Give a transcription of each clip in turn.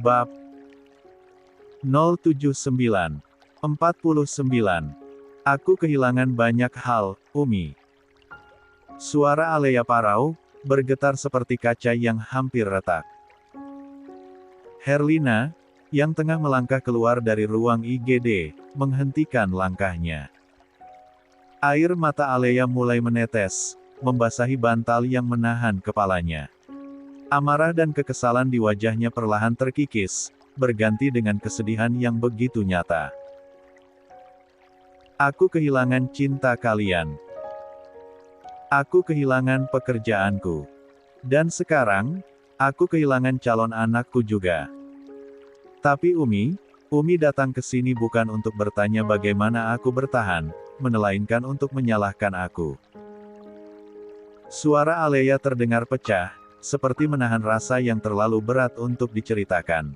Bab 079. 49. Aku kehilangan banyak hal, Umi. Suara Alea Parau bergetar seperti kaca yang hampir retak. Herlina, yang tengah melangkah keluar dari ruang IGD, menghentikan langkahnya. Air mata Alea mulai menetes, membasahi bantal yang menahan kepalanya. Amarah dan kekesalan di wajahnya perlahan terkikis, berganti dengan kesedihan yang begitu nyata. Aku kehilangan cinta kalian. Aku kehilangan pekerjaanku. Dan sekarang, aku kehilangan calon anakku juga. Tapi Umi datang ke sini bukan untuk bertanya bagaimana aku bertahan, melainkan untuk menyalahkan aku. Suara Alea terdengar pecah, seperti menahan rasa yang terlalu berat untuk diceritakan.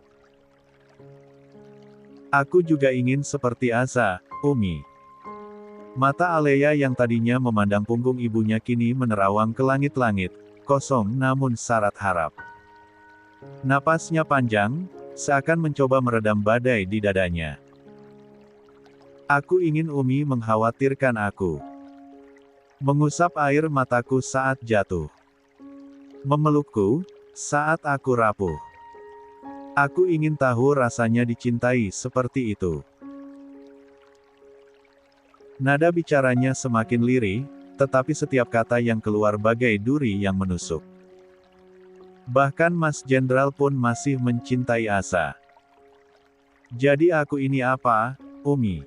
Aku juga ingin seperti Aza, Umi. Mata Alea yang tadinya memandang punggung ibunya kini menerawang ke langit-langit, kosong namun syarat harap. Napasnya panjang, seakan mencoba meredam badai di dadanya. Aku ingin Umi mengkhawatirkan aku. Mengusap air mataku saat jatuh. Memelukku, saat aku rapuh. Aku ingin tahu rasanya dicintai seperti itu. Nada bicaranya semakin lirih, tetapi setiap kata yang keluar bagai duri yang menusuk. Bahkan Mas Jenderal pun masih mencintai Asa. Jadi aku ini apa, Umi?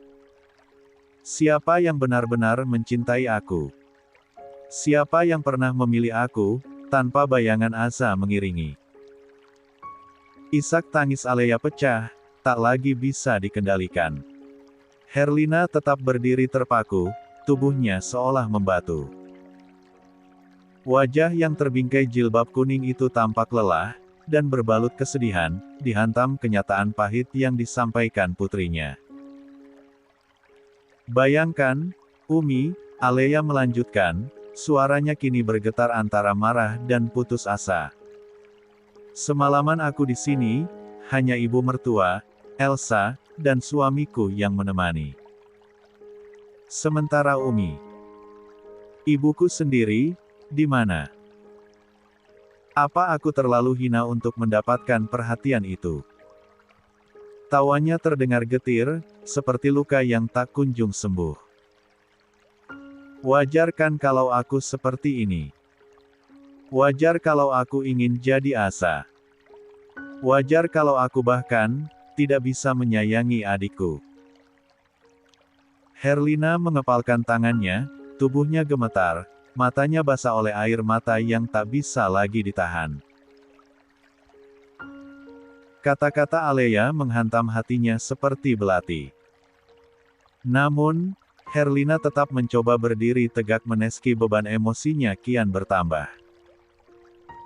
Siapa yang benar-benar mencintai aku? Siapa yang pernah memilih aku, tanpa bayangan Asa mengiringi? Isak tangis Alea pecah, tak lagi bisa dikendalikan. Herlina tetap berdiri terpaku, tubuhnya seolah membatu. Wajah yang terbingkai jilbab kuning itu tampak lelah, dan berbalut kesedihan, dihantam kenyataan pahit yang disampaikan putrinya. Bayangkan, Umi, Alea melanjutkan, suaranya kini bergetar antara marah dan putus asa. Semalaman aku di sini, hanya ibu mertua, Elsa, dan suamiku yang menemani. Sementara Umi, ibuku sendiri, di mana? Apa aku terlalu hina untuk mendapatkan perhatian itu? Tawanya terdengar getir, seperti luka yang tak kunjung sembuh. Wajar kan kalau aku seperti ini? Wajar kalau aku ingin jadi Asa? Wajar kalau aku bahkan tidak bisa menyayangi adikku? Herlina mengepalkan tangannya, tubuhnya gemetar, matanya basah oleh air mata yang tak bisa lagi ditahan. Kata-kata Alea menghantam hatinya seperti belati. Namun, Herlina tetap mencoba berdiri tegak meski beban emosinya kian bertambah.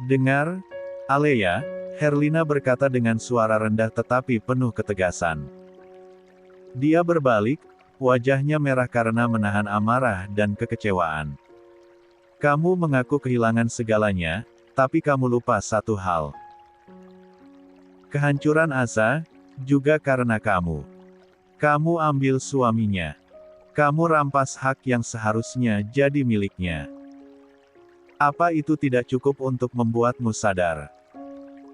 Dengar, Alea, Herlina berkata dengan suara rendah tetapi penuh ketegasan. Dia berbalik, wajahnya merah karena menahan amarah dan kekecewaan. Kamu mengaku kehilangan segalanya, tapi kamu lupa satu hal. Kehancuran Asa, juga karena kamu. Kamu ambil suaminya. Kamu rampas hak yang seharusnya jadi miliknya. Apa itu tidak cukup untuk membuatmu sadar?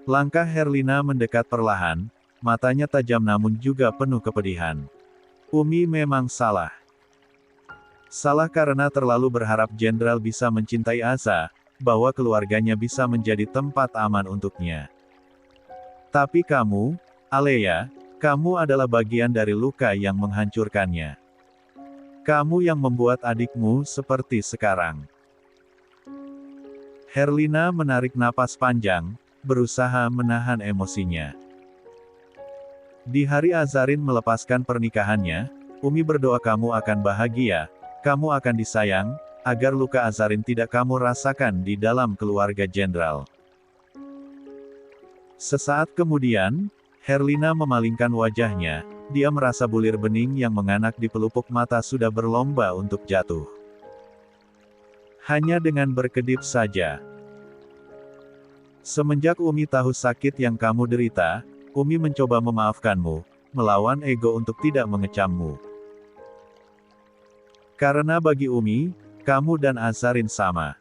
Langkah Herlina mendekat perlahan, matanya tajam namun juga penuh kepedihan. Umi memang salah. Salah karena terlalu berharap Jenderal bisa mencintai Asa, bahwa keluarganya bisa menjadi tempat aman untuknya. Tapi kamu, Alea, kamu adalah bagian dari luka yang menghancurkannya. Kamu yang membuat adikmu seperti sekarang. Herlina menarik napas panjang, berusaha menahan emosinya. Di hari Azarin melepaskan pernikahannya, Umi berdoa kamu akan bahagia, kamu akan disayang, agar luka Azarin tidak kamu rasakan di dalam keluarga Jenderal. Sesaat kemudian, Herlina memalingkan wajahnya, dia merasa bulir bening yang menganak di pelupuk mata sudah berlomba untuk jatuh. Hanya dengan berkedip saja. Semenjak Umi tahu sakit yang kamu derita, Umi mencoba memaafkanmu, melawan ego untuk tidak mengecammu. Karena bagi Umi, kamu dan Azarin sama.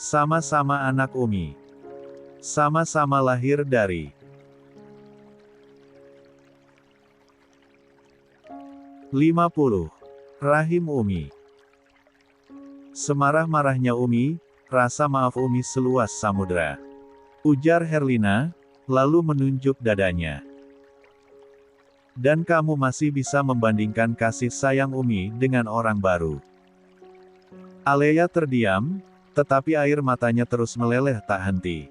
Sama-sama anak Umi. Sama-sama lahir dari 50. Rahim Umi. Semarah-marahnya Umi, rasa maaf Umi seluas samudera. Ujar Herlina, lalu menunjuk dadanya. Dan kamu masih bisa membandingkan kasih sayang Umi dengan orang baru. Alea terdiam, tetapi air matanya terus meleleh tak henti.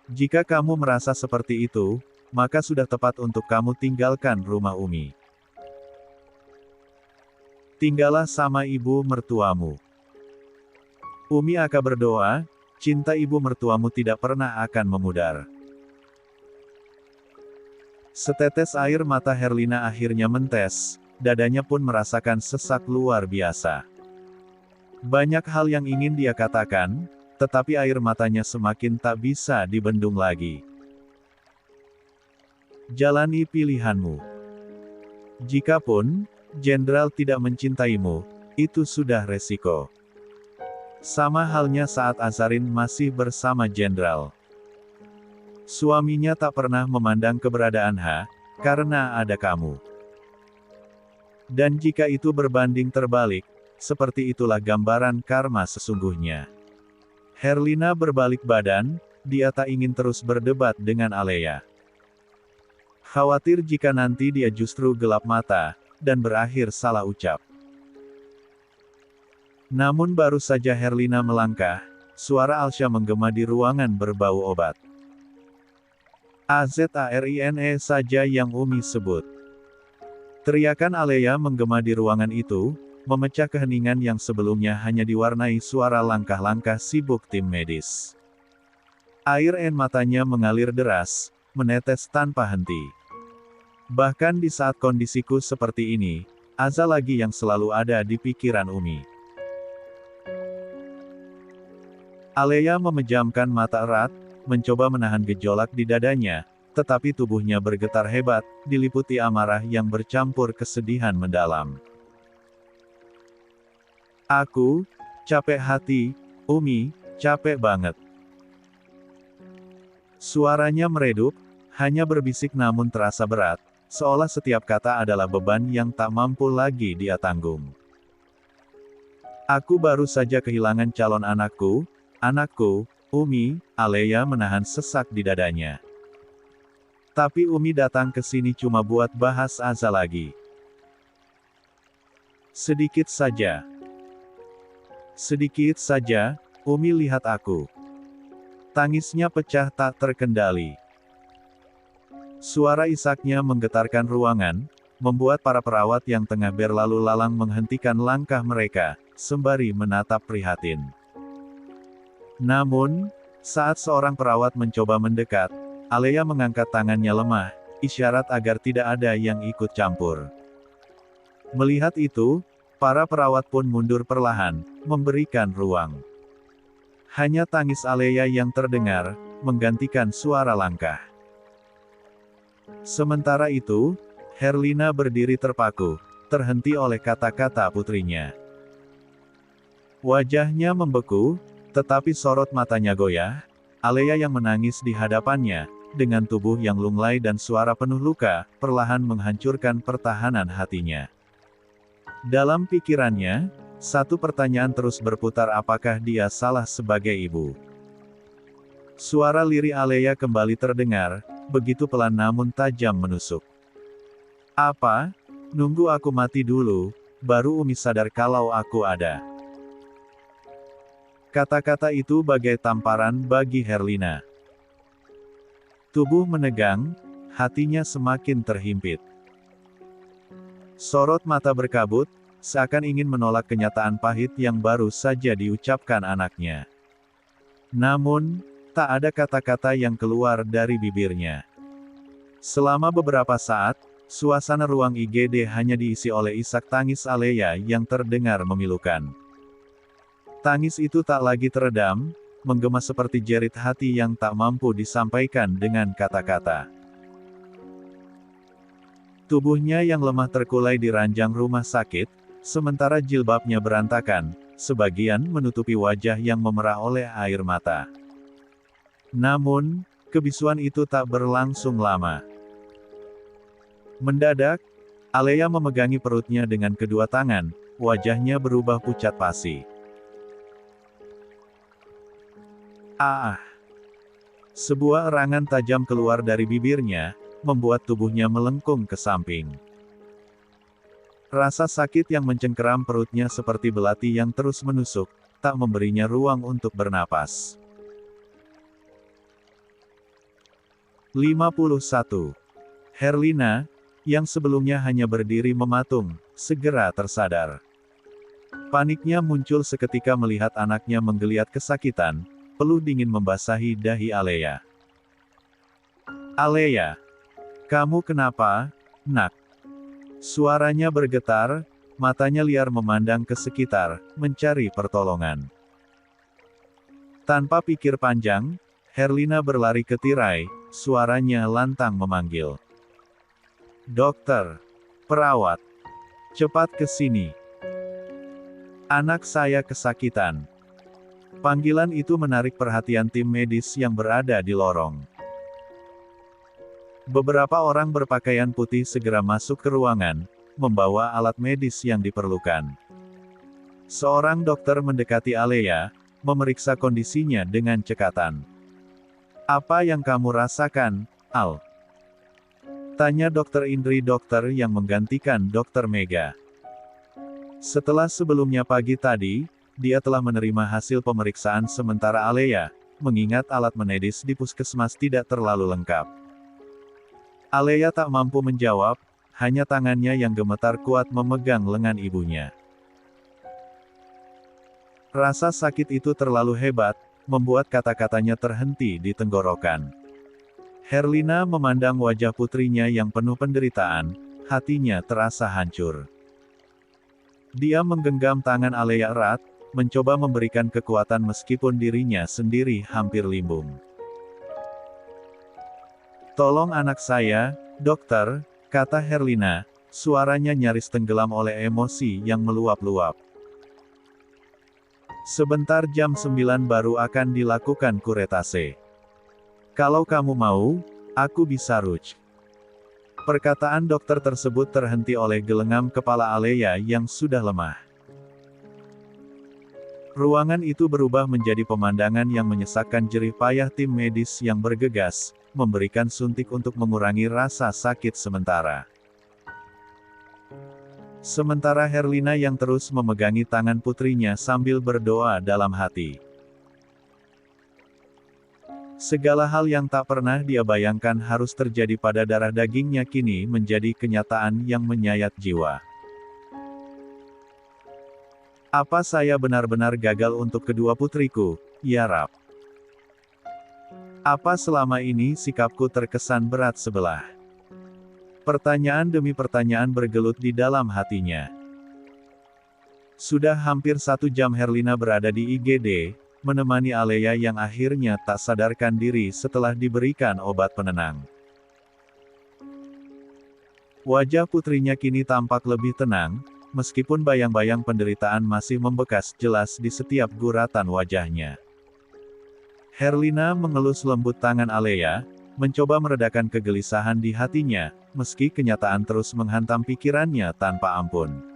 Jika kamu merasa seperti itu, maka sudah tepat untuk kamu tinggalkan rumah Umi. Tinggallah sama ibu mertuamu. Umi akan berdoa, cinta ibu mertuamu tidak pernah akan memudar. Setetes air mata Herlina akhirnya mentes, dadanya pun merasakan sesak luar biasa. Banyak hal yang ingin dia katakan, tetapi air matanya semakin tak bisa dibendung lagi. Jalani pilihanmu. Jikapun Jenderal tidak mencintaimu, itu sudah resiko. Sama halnya saat Azarin masih bersama Jenderal. Suaminya tak pernah memandang keberadaan karena ada kamu. Dan jika itu berbanding terbalik, seperti itulah gambaran karma sesungguhnya. Herlina berbalik badan, dia tak ingin terus berdebat dengan Alea. Khawatir jika nanti dia justru gelap mata, dan berakhir salah ucap. Namun baru saja Herlina melangkah, suara Alsya menggema di ruangan berbau obat. Azarine saja yang Umi sebut. Teriakan Alea menggema di ruangan itu, memecah keheningan yang sebelumnya hanya diwarnai suara langkah-langkah sibuk tim medis. Air matanya mengalir deras, menetes tanpa henti. Bahkan di saat kondisiku seperti ini, Aza lagi yang selalu ada di pikiran Umi. Alea memejamkan mata erat, mencoba menahan gejolak di dadanya, tetapi tubuhnya bergetar hebat, diliputi amarah yang bercampur kesedihan mendalam. Aku capek hati, Umi, capek banget. Suaranya meredup, hanya berbisik namun terasa berat, seolah setiap kata adalah beban yang tak mampu lagi dia tanggung. Aku baru saja kehilangan calon anakku, Umi, Alea menahan sesak di dadanya. Tapi Umi datang ke sini cuma buat bahas Aza lagi. Sedikit saja, Umi lihat aku. Tangisnya pecah tak terkendali. Suara isaknya menggetarkan ruangan, membuat para perawat yang tengah berlalu lalang menghentikan langkah mereka, sembari menatap prihatin. Namun, saat seorang perawat mencoba mendekat, Alea mengangkat tangannya lemah, isyarat agar tidak ada yang ikut campur. Melihat itu, para perawat pun mundur perlahan, memberikan ruang. Hanya tangis Alea yang terdengar, menggantikan suara langkah. Sementara itu, Herlina berdiri terpaku, terhenti oleh kata-kata putrinya. Wajahnya membeku, tetapi sorot matanya goyah. Alea yang menangis di hadapannya, dengan tubuh yang lunglai dan suara penuh luka, perlahan menghancurkan pertahanan hatinya. Dalam pikirannya, satu pertanyaan terus berputar, apakah dia salah sebagai ibu? Suara lirih Alea kembali terdengar, begitu pelan namun tajam menusuk. Apa? Nunggu aku mati dulu, baru Umi sadar kalau aku ada. Kata-kata itu bagai tamparan bagi Herlina. Tubuh menegang, hatinya semakin terhimpit. Sorot mata berkabut, seakan ingin menolak kenyataan pahit yang baru saja diucapkan anaknya. Namun, tak ada kata-kata yang keluar dari bibirnya. Selama beberapa saat, suasana ruang IGD hanya diisi oleh isak tangis Alea yang terdengar memilukan. Tangis itu tak lagi teredam, menggema seperti jerit hati yang tak mampu disampaikan dengan kata-kata. Tubuhnya yang lemah terkulai di ranjang rumah sakit, sementara jilbabnya berantakan, sebagian menutupi wajah yang memerah oleh air mata. Namun, kebisuan itu tak berlangsung lama. Mendadak, Alea memegangi perutnya dengan kedua tangan, wajahnya berubah pucat pasi. Ah! Sebuah erangan tajam keluar dari bibirnya, membuat tubuhnya melengkung ke samping. Rasa sakit yang mencengkeram perutnya seperti belati yang terus menusuk, tak memberinya ruang untuk bernapas. 51. Herlina, yang sebelumnya hanya berdiri mematung, segera tersadar. Paniknya muncul seketika melihat anaknya menggeliat kesakitan, peluh dingin membasahi dahi Alea. "Alea, kamu kenapa, nak?" Suaranya bergetar, matanya liar memandang ke sekitar, mencari pertolongan. Tanpa pikir panjang, Herlina berlari ke tirai, suaranya lantang memanggil. "Dokter, perawat, cepat ke sini. Anak saya kesakitan." Panggilan itu menarik perhatian tim medis yang berada di lorong. Beberapa orang berpakaian putih segera masuk ke ruangan, membawa alat medis yang diperlukan. Seorang dokter mendekati Alea, memeriksa kondisinya dengan cekatan. "Apa yang kamu rasakan, Al?" tanya Dr. Indri, dokter yang menggantikan Dr. Mega. Setelah sebelumnya pagi tadi, dia telah menerima hasil pemeriksaan sementara Alea, mengingat alat medis di puskesmas tidak terlalu lengkap. Alea tak mampu menjawab, hanya tangannya yang gemetar kuat memegang lengan ibunya. Rasa sakit itu terlalu hebat, membuat kata-katanya terhenti di tenggorokan. Herlina memandang wajah putrinya yang penuh penderitaan, hatinya terasa hancur. Dia menggenggam tangan Alea erat, mencoba memberikan kekuatan meskipun dirinya sendiri hampir limbung. "Tolong anak saya, dokter," kata Herlina, suaranya nyaris tenggelam oleh emosi yang meluap-luap. "Sebentar, jam 9 baru akan dilakukan kuretase. Kalau kamu mau, aku bisa ruj." Perkataan dokter tersebut terhenti oleh gelengam kepala Alea yang sudah lemah. Ruangan itu berubah menjadi pemandangan yang menyesakkan. Jerih payah tim medis yang bergegas, memberikan suntik untuk mengurangi rasa sakit sementara. Sementara Herlina yang terus memegangi tangan putrinya sambil berdoa dalam hati. Segala hal yang tak pernah dia bayangkan harus terjadi pada darah dagingnya kini menjadi kenyataan yang menyayat jiwa. "Apa saya benar-benar gagal untuk kedua putriku, ya Rab? Apa selama ini sikapku terkesan berat sebelah?" Pertanyaan demi pertanyaan bergelut di dalam hatinya. Sudah hampir 1 jam Herlina berada di IGD, menemani Alea yang akhirnya tak sadarkan diri setelah diberikan obat penenang. Wajah putrinya kini tampak lebih tenang, meskipun bayang-bayang penderitaan masih membekas jelas di setiap guratan wajahnya. Herlina mengelus lembut tangan Alea, mencoba meredakan kegelisahan di hatinya, meski kenyataan terus menghantam pikirannya tanpa ampun.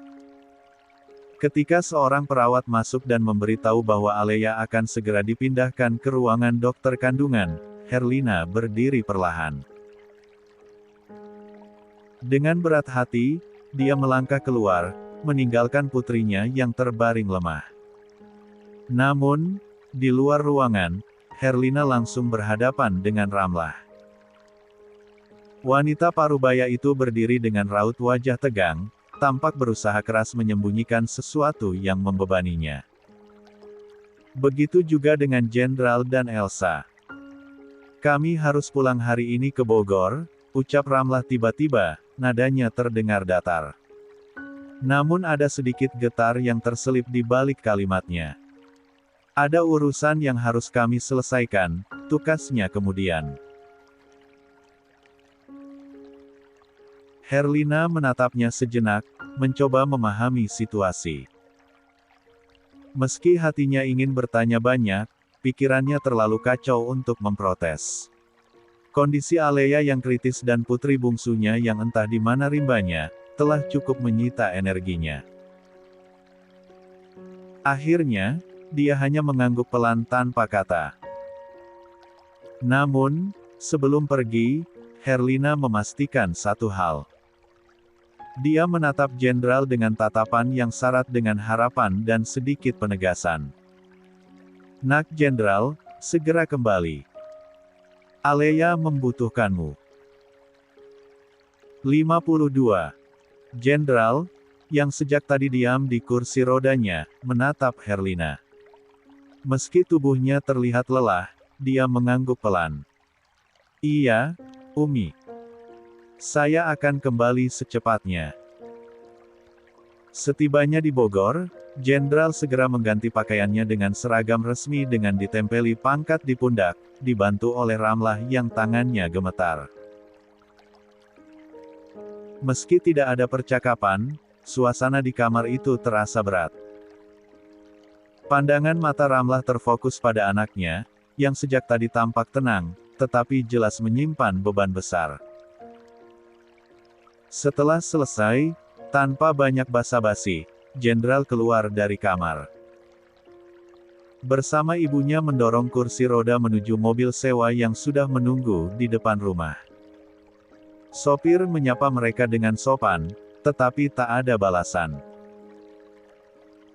Ketika seorang perawat masuk dan memberitahu bahwa Alea akan segera dipindahkan ke ruangan dokter kandungan, Herlina berdiri perlahan. Dengan berat hati, dia melangkah keluar, meninggalkan putrinya yang terbaring lemah. Namun, di luar ruangan, Herlina langsung berhadapan dengan Ramlah. Wanita parubaya itu berdiri dengan raut wajah tegang, tampak berusaha keras menyembunyikan sesuatu yang membebaninya. Begitu juga dengan Jenderal dan Elsa. "Kami harus pulang hari ini ke Bogor," ucap Ramlah tiba-tiba, nadanya terdengar datar. Namun ada sedikit getar yang terselip di balik kalimatnya. Ada urusan yang harus kami selesaikan, tukasnya kemudian. Herlina menatapnya sejenak, mencoba memahami situasi. Meski hatinya ingin bertanya banyak, pikirannya terlalu kacau untuk memprotes. Kondisi Alea yang kritis dan putri bungsunya yang entah di mana rimbanya, telah cukup menyita energinya. Akhirnya, dia hanya mengangguk pelan tanpa kata. Namun, sebelum pergi, Herlina memastikan satu hal. Dia menatap jenderal dengan tatapan yang syarat dengan harapan dan sedikit penegasan. Nak jenderal, segera kembali. Alea membutuhkanmu. 52. Jenderal, yang sejak tadi diam di kursi rodanya, menatap Herlina. Meski tubuhnya terlihat lelah, dia mengangguk pelan. Iya, Umi. Saya akan kembali secepatnya. Setibanya di Bogor, jenderal segera mengganti pakaiannya dengan seragam resmi dengan ditempeli pangkat di pundak, dibantu oleh Ramlah yang tangannya gemetar. Meski tidak ada percakapan, suasana di kamar itu terasa berat. Pandangan mata Ramlah terfokus pada anaknya, yang sejak tadi tampak tenang, tetapi jelas menyimpan beban besar. Setelah selesai, tanpa banyak basa-basi, jenderal keluar dari kamar. Bersama ibunya mendorong kursi roda menuju mobil sewa yang sudah menunggu di depan rumah. Sopir menyapa mereka dengan sopan, tetapi tak ada balasan.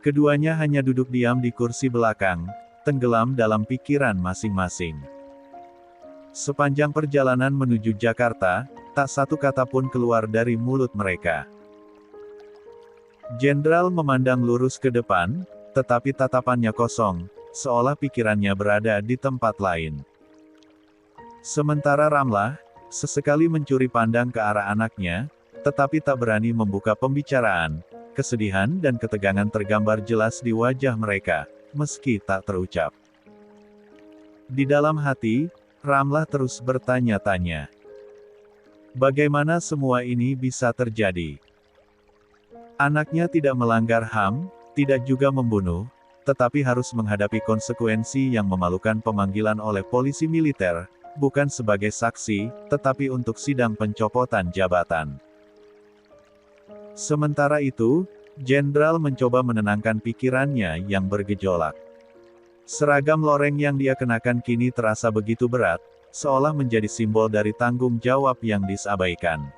Keduanya hanya duduk diam di kursi belakang, tenggelam dalam pikiran masing-masing. Sepanjang perjalanan menuju Jakarta, tak satu kata pun keluar dari mulut mereka. Jenderal memandang lurus ke depan, tetapi tatapannya kosong, seolah pikirannya berada di tempat lain. Sementara Ramlah, sesekali mencuri pandang ke arah anaknya, tetapi tak berani membuka pembicaraan. Kesedihan dan ketegangan tergambar jelas di wajah mereka, meski tak terucap. Di dalam hati, Ramlah terus bertanya-tanya. Bagaimana semua ini bisa terjadi? Anaknya tidak melanggar HAM, tidak juga membunuh, tetapi harus menghadapi konsekuensi yang memalukan pemanggilan oleh polisi militer, bukan sebagai saksi, tetapi untuk sidang pencopotan jabatan. Sementara itu, jenderal mencoba menenangkan pikirannya yang bergejolak. Seragam loreng yang dia kenakan kini terasa begitu berat, seolah menjadi simbol dari tanggung jawab yang disabaikan.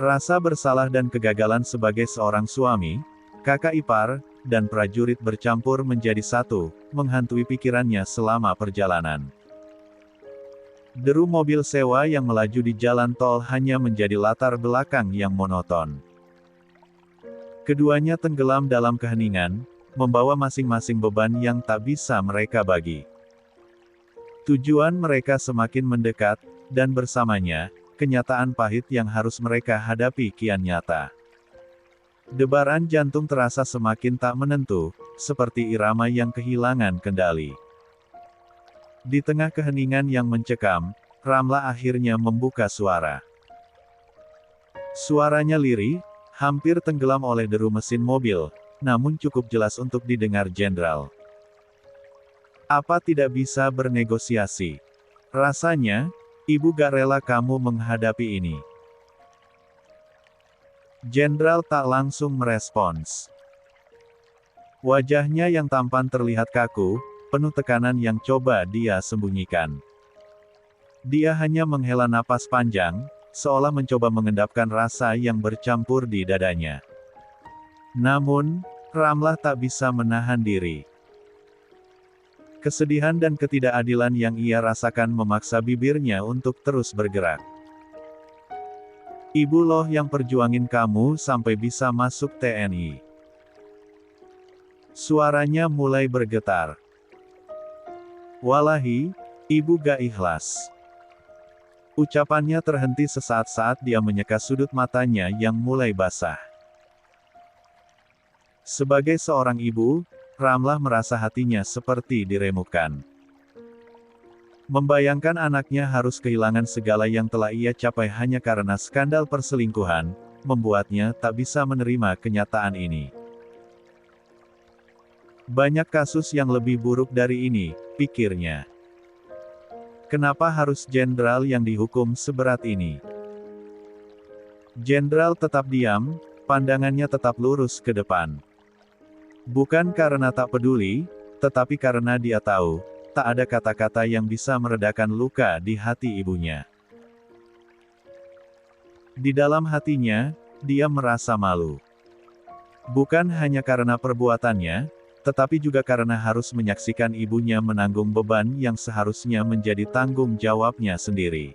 Rasa bersalah dan kegagalan sebagai seorang suami, kakak ipar, dan prajurit bercampur menjadi satu, menghantui pikirannya selama perjalanan. Deru mobil sewa yang melaju di jalan tol hanya menjadi latar belakang yang monoton. Keduanya tenggelam dalam keheningan, membawa masing-masing beban yang tak bisa mereka bagi. Tujuan mereka semakin mendekat, dan bersamanya, kenyataan pahit yang harus mereka hadapi kian nyata. Debaran jantung terasa semakin tak menentu, seperti irama yang kehilangan kendali. Di tengah keheningan yang mencekam, Ramlah akhirnya membuka suara. Suaranya lirih, hampir tenggelam oleh deru mesin mobil, namun cukup jelas untuk didengar jenderal. Apa tidak bisa bernegosiasi? Rasanya, ibu gak rela kamu menghadapi ini. Jenderal tak langsung merespons. Wajahnya yang tampan terlihat kaku, penuh tekanan yang coba dia sembunyikan. Dia hanya menghela napas panjang, seolah mencoba mengendapkan rasa yang bercampur di dadanya. Namun, Ramlah tak bisa menahan diri. Kesedihan dan ketidakadilan yang ia rasakan memaksa bibirnya untuk terus bergerak. Ibu loh yang perjuangin kamu sampai bisa masuk TNI. Suaranya mulai bergetar. Wallahi, ibu gak ikhlas. Ucapannya terhenti sesaat saat dia menyeka sudut matanya yang mulai basah. Sebagai seorang ibu, Ramlah merasa hatinya seperti diremukkan. Membayangkan anaknya harus kehilangan segala yang telah ia capai hanya karena skandal perselingkuhan, membuatnya tak bisa menerima kenyataan ini. Banyak kasus yang lebih buruk dari ini, pikirnya. Kenapa harus jenderal yang dihukum seberat ini? Jenderal tetap diam, pandangannya tetap lurus ke depan. Bukan karena tak peduli, tetapi karena dia tahu, tak ada kata-kata yang bisa meredakan luka di hati ibunya. Di dalam hatinya, dia merasa malu. Bukan hanya karena perbuatannya, tetapi juga karena harus menyaksikan ibunya menanggung beban yang seharusnya menjadi tanggung jawabnya sendiri.